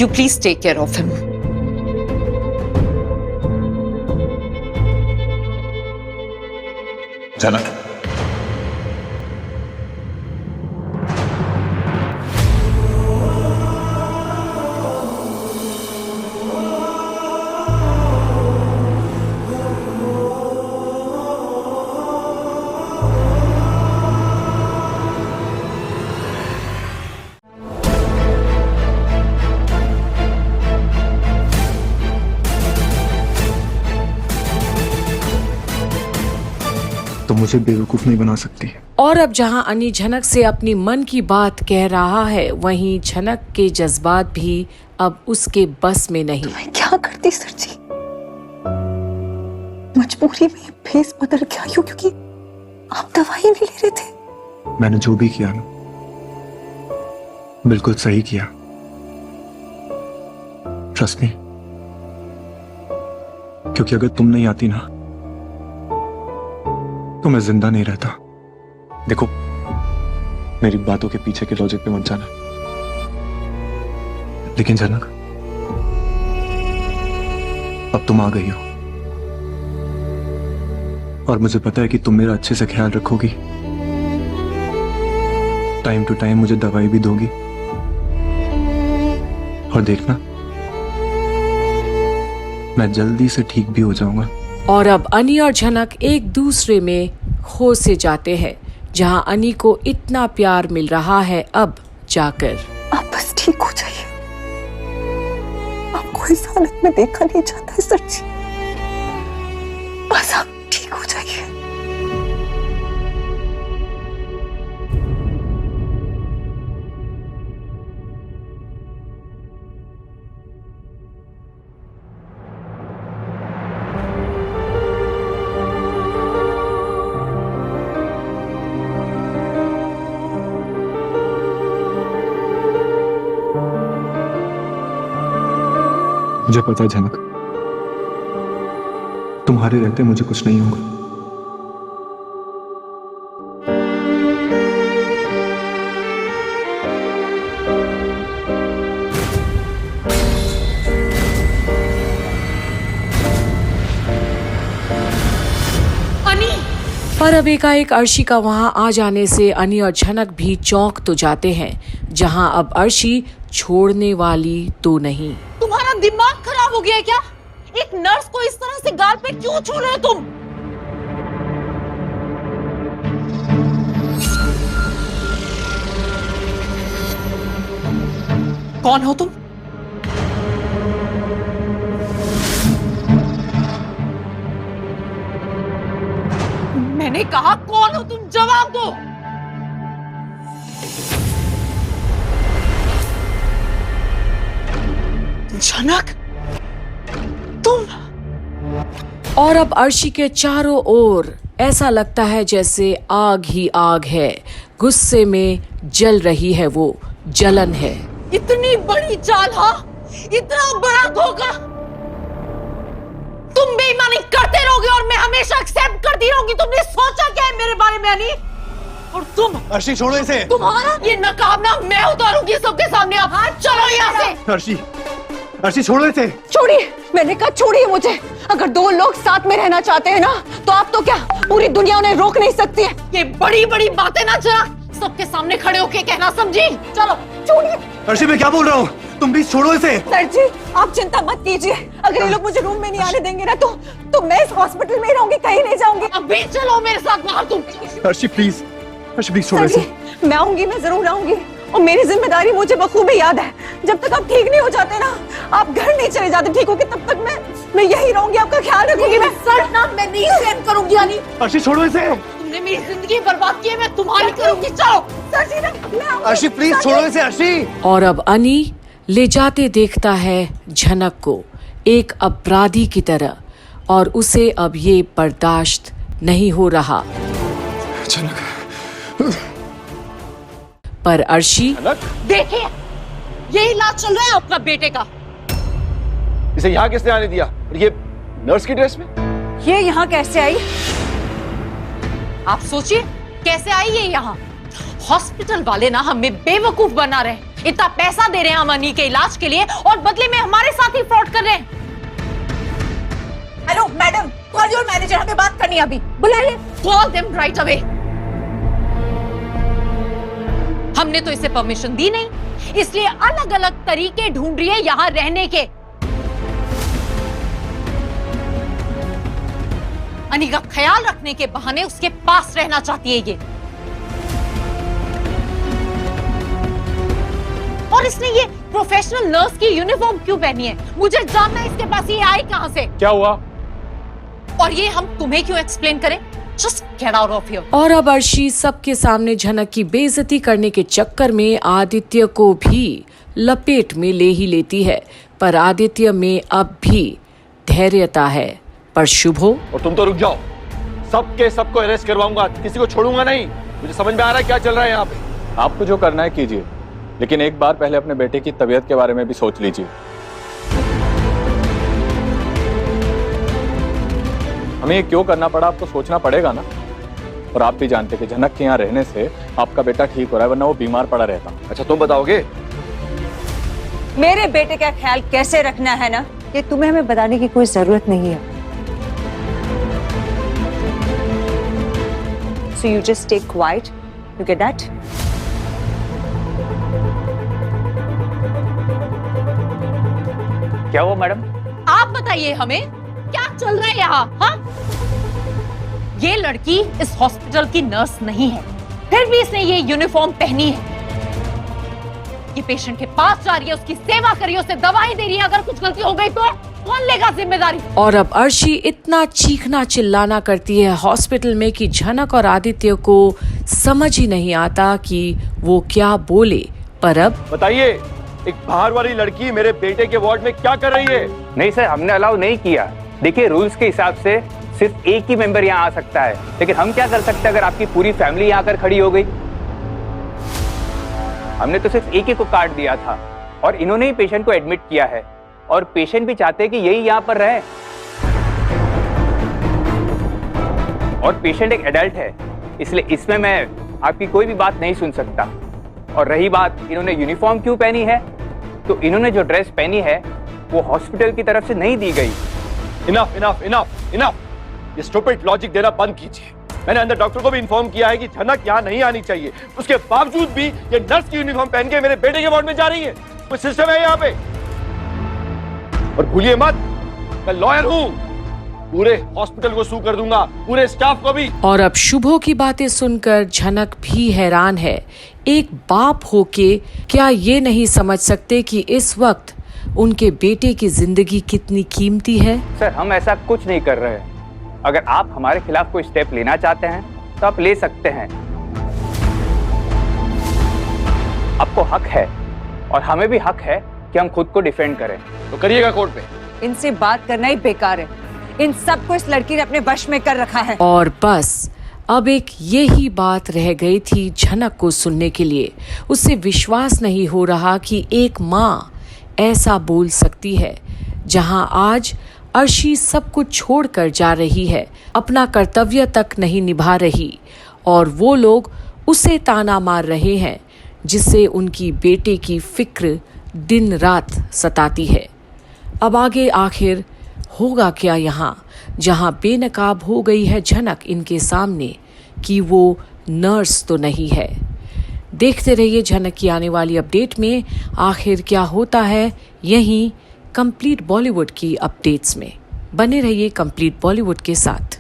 You please take care of him. जनक, तो मुझे बेवकूफ नहीं बना सकती। और अब जहां अनी झनक से अपनी मन की बात कह रहा है, वहीं झनक के जज्बात भी अब उसके बस में नहीं। मैं क्या करती सर जी, मजबूरी में फेस बदल गया यूं, क्योंकि आप दवाई नहीं ले रहे थे। मैंने जो भी किया ना, बिल्कुल सही किया। ट्रस्ट मी, क्योंकि अगर तुम नहीं आती ना तो मैं जिंदा नहीं रहता। देखो, मेरी बातों के पीछे के लॉजिक पे मत जाना, लेकिन जनक, अब तुम आ गई हो और मुझे पता है कि तुम मेरा अच्छे से ख्याल रखोगी, टाइम टू टाइम मुझे दवाई भी दोगी, और देखना मैं जल्दी से ठीक भी हो जाऊंगा। और अब अनी और झनक एक दूसरे में खो से जाते हैं। जहां अनी को इतना प्यार मिल रहा है, अब जाकर आप बस ठीक हो जाइए। आपको इस हालत में देखा नहीं जाता है सर जी, बस आप ठीक हो जाइए। मुझे पता है जनक, तुम्हारे रहते मुझे कुछ नहीं होगा। पर अब एकाएक अर्शी का वहां आ जाने से अनी और झनक भी चौंक तो जाते हैं। जहां अब अर्शी छोड़ने वाली तो नहीं। तुम्हारा दिमाग खराब हो गया है क्या? एक नर्स को इस तरह से गाल पे क्यों छू रहे हो तुम? कौन हो तुम? मैंने कहा कौन हो तुम? जवाब दो। झनक, तुम? और अब अर्शी के चारों ओर ऐसा लगता है जैसे आग ही आग है। गुस्से में जल रही है वो, जलन है। इतनी बड़ी चाल, हाँ? इतना बड़ा धोखा? तुम बेईमानी करते रहोगे और मैं हमेशा एक्सेप्ट करती रहूंगी। तुमने सोचा क्या है मेरे बारे में अनी? और तुम? अर्शी छोड़ो इसे। तुम्हारा ये नकाबना मैं उतारूंगी सबके सामने। अब चलो यहाँ से। अर्शी छोड़ो इसे। छोड़िए, मैंने कहा छोड़िए मुझे। अगर दो लोग साथ में रहना चाहते हैं ना, तो आप तो क्या पूरी दुनिया उन्हें रोक नहीं सकती है। ये बड़ी बड़ी बातें ना जरा सबके सामने खड़े होके कहना, समझी? चलो छोड़िए। अर्शी, मैं क्या बोल रहा हूँ, तुम प्लीज छोड़ो इसे। सर जी, आप चिंता मत कीजिए। अगर ये लोग मुझे रूम में नहीं आने देंगे ना, तो मैं इस हॉस्पिटल में ही रहूंगी, कहीं नहीं जाऊंगी। अभी चलो मेरे साथ बाहर तुम। अर्शी प्लीज, छोड़ो इसे। मैं आऊंगी, मैं जरूर आऊंगी, और मेरी जिम्मेदारी मुझे बखूबी याद है। जब तक आप ठीक नहीं हो जाते ना, आप घर नहीं चले जाते ठीक होके, तब तक मैं यही रहूंगी, आपका ख्याल रखूंगी। मैं सर ना, मैं नहीं सहन करूंगी अनी। अर्शी छोड़ो इसे। तुमने मेरी जिंदगी बर्बाद की है, मैं तुम्हारी करूंगी। चलो सर जी, मैं अर्शी प्लीज छोड़ो इसे। अर्शी। और अब अनी ले जाते देखता है झनक को एक अपराधी की तरह, और उसे अब ये बर्दाश्त नहीं हो रहा। झनक। पर अर्शी, देखिए, ये इलाज चल रहा है अपना बेटे का। इसे यहाँ किसने आने दिया? और ये नर्स की ड्रेस में? ये यहाँ कैसे आई? आप सोचिए कैसे आई ये यहाँ। हॉस्पिटल वाले ना हमें बेवकूफ बना रहे। इतना पैसा दे रहे हैं अमनी के इलाज के लिए और बदले में हमारे साथ ही फ्रॉड कर रहे हैं। Hello madam, call your manager, हमें बात करनी है अभी, बुलाइए। Call them right away. हमने तो इसे परमिशन दी नहीं, इसलिए अलग अलग तरीके ढूंढ रही है यहां रहने के। अनी का ख्याल रखने के बहाने उसके पास रहना चाहती है ये। और इसने ये प्रोफेशनल नर्स की यूनिफॉर्म क्यों पहनी है? मुझे जानना है इसके पास ये आई कहां से। क्या हुआ? और ये हम तुम्हें क्यों एक्सप्लेन करें? Just get out of here. और अब अर्शी सबके सामने झनक की बेइज्जती करने के चक्कर में आदित्य को भी लपेट में ले ही लेती है। पर आदित्य में अब भी धैर्यता है। पर शुभो, और तुम तो रुक जाओ, सबको अरेस्ट करवाऊंगा, किसी को छोड़ूंगा नहीं। मुझे समझ में आ रहा है क्या चल रहा है यहाँ पे। आपको जो करना है कीजिए, लेकिन एक बार पहले अपने बेटे की तबीयत के बारे में भी सोच लीजिए। हमें ये क्यों करना पड़ा आपको सोचना पड़ेगा ना। और आप भी जानते कि झनक के यहाँ रहने से आपका बेटा ठीक हो रहा है, वरना वो बीमार पड़ा रहता। अच्छा तुम बताओगे? मेरे बेटे का ख्याल कैसे रखना है ना, ये तुम्हें हमें बताने की कोई जरूरत नहीं है। So you just stay quiet. You get that? क्या हुआ मैडम? आप बताइए हमें क्या चल रहा है यहाँ? हाँ? ये लड़की इस हॉस्पिटल की नर्स नहीं है, फिर भी इसने ये यूनिफॉर्म पहनी है। ये पेशेंट के पास जा रही है, उसकी सेवा कर रही है, उसे दवाई दे रही है। अगर कुछ गलती हो गई तो कौन लेगा जिम्मेदारी? और अब अर्शी इतना चीखना चिल्लाना करती है हॉस्पिटल में कि झनक और आदित्य को समझ ही नहीं आता कि वो क्या बोले। पर अब बताइए, एक बाहर वाली लड़की मेरे बेटे के वार्ड में क्या कर रही है? नहीं सर, हमने अलाउ नहीं किया। देखिए रूल्स के हिसाब से सिर्फ एक ही मेंबर यहाँ आ सकता है, लेकिन हम क्या कर सकते हैं अगर आपकी पूरी फैमिली यहाँ आकर खड़ी हो गई। हमने तो सिर्फ एक ही को कार्ड दिया था और इन्होंने ही पेशेंट को एडमिट किया है और पेशेंट भी चाहते हैं कि यही यहाँ पर रहे। और पेशेंट एक एडल्ट है, इसलिए इसमें मैं आपकी कोई भी बात नहीं सुन सकता। और रही बात इन्होंने यूनिफॉर्म क्यों पहनी है, तो इन्होंने जो ड्रेस पहनी है वो हॉस्पिटल की तरफ से नहीं दी गई। इनफ इनफ इनफ इनफ, ये स्टूपिड लॉजिक देना बंद कीजिए। मैंने अंदर डॉक्टर को भी इन्फॉर्म किया है कि झनक यहाँ नहीं आनी चाहिए, उसके बावजूद भी ये नर्स की यूनिफॉर्म पहन के मेरे बेटे के वार्ड में जा रही है। कोई सिस्टम है यहाँ पे? और भूलिए मत, मैं लॉयर हूँ, पूरे हॉस्पिटल को सू कर दूंगा, पूरे स्टाफ को भी। और अब शुभो की बातें सुनकर झनक भी हैरान है। एक बाप होके क्या ये नहीं समझ सकते कि इस वक्त उनके बेटे की जिंदगी कितनी कीमती है? सर हम ऐसा कुछ नहीं कर रहे हैं। अगर आप हमारे खिलाफ कोई स्टेप लेना चाहते हैं तो आप ले सकते हैं। आपको हक है और हमें भी हक है कि हम खुद को डिफेंड करें। तो करिएगा कोर्ट में। इनसे बात करना ही बेकार है। इन सबको इस लड़की ने अपने वश में कर रखा है। और बस अब एक यही बात रह गई थी झनक को सुनने के लिए। उससे विश्वास नहीं हो रहा कि एक माँ ऐसा बोल सकती है, जहां आज अर्शी सब कुछ छोड़कर जा रही है, अपना कर्तव्य तक नहीं निभा रही और वो लोग उसे ताना मार रहे हैं, जिससे उनकी बेटे की फिक्र दिन रात सताती है। अब आगे आखिर होगा क्या यहाँ, जहाँ बेनकाब हो गई है झनक इनके सामने कि वो नर्स तो नहीं है। देखते रहिए झनक की आने वाली अपडेट में आखिर क्या होता है, यहीं कंप्लीट बॉलीवुड की अपडेट्स में। बने रहिए कंप्लीट बॉलीवुड के साथ।